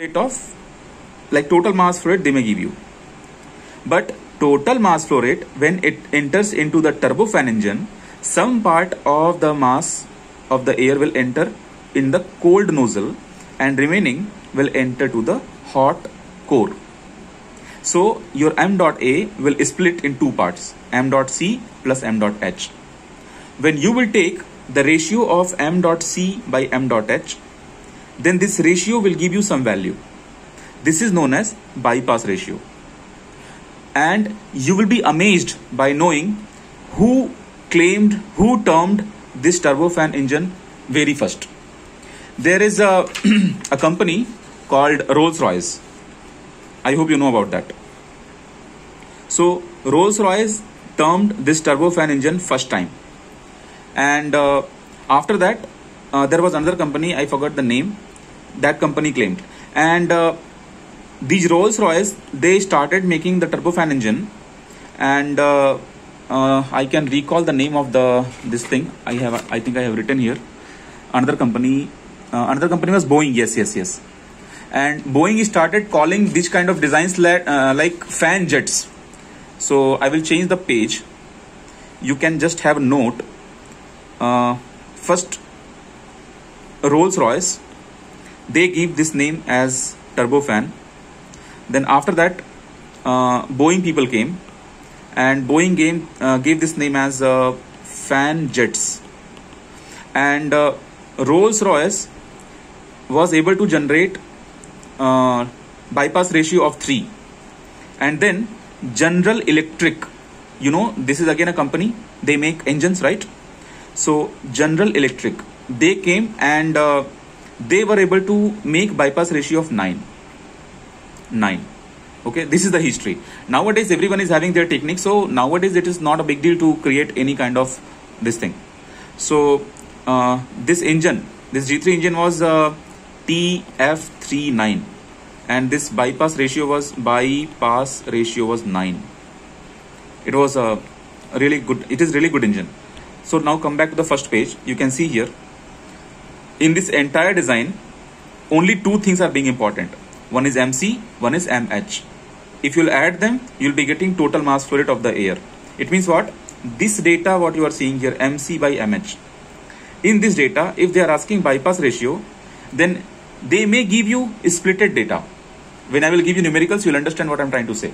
rate of like total mass flow rate they may give you, but total mass flow rate when it enters into the turbofan engine, some part of the mass of the air will enter in the cold nozzle and remaining will enter to the hot core. So your m dot A will split in two parts, m dot C plus m dot H. When you will take the ratio of m dot C by m dot H, then this ratio will give you some value. This is known as bypass ratio. And you will be amazed by knowing who termed this turbofan engine very first. There is a company called Rolls-Royce. I hope you know about that. So Rolls-Royce termed this turbofan engine first time. And after that, there was another company, I forgot the name, that company claimed. And these Rolls-Royce, they started making the turbofan engine. And I can recall the name of this thing. I think I have written here. Another company was Boeing. Yes. And Boeing started calling this kind of designs like fan jets. So I will change the page. You can just have a note. First, Rolls-Royce, they give this name as turbofan. Then after that, Boeing people came, and Boeing gave this name as fan jets. And Rolls-Royce was able to generate bypass ratio of 3. And then General Electric, you know, this is again a company, they make engines, right? So General Electric, they came and they were able to make bypass ratio of 9. Okay, this is the history. Nowadays everyone is having their technique, so nowadays it is not a big deal to create any kind of this thing. So this G3 engine was TF39, and this bypass ratio was 9. It was a really good, it is really good engine. So now come back to the first page. You can see here, in this entire design, only two things are being important. One is MC, one is MH. If you'll add them, you'll be getting total mass flow rate of the air. It means what? This data, what you are seeing here, MC by MH. In this data, if they are asking bypass ratio, then they may give you splitted data. When I will give you numericals, you'll understand what I'm trying to say.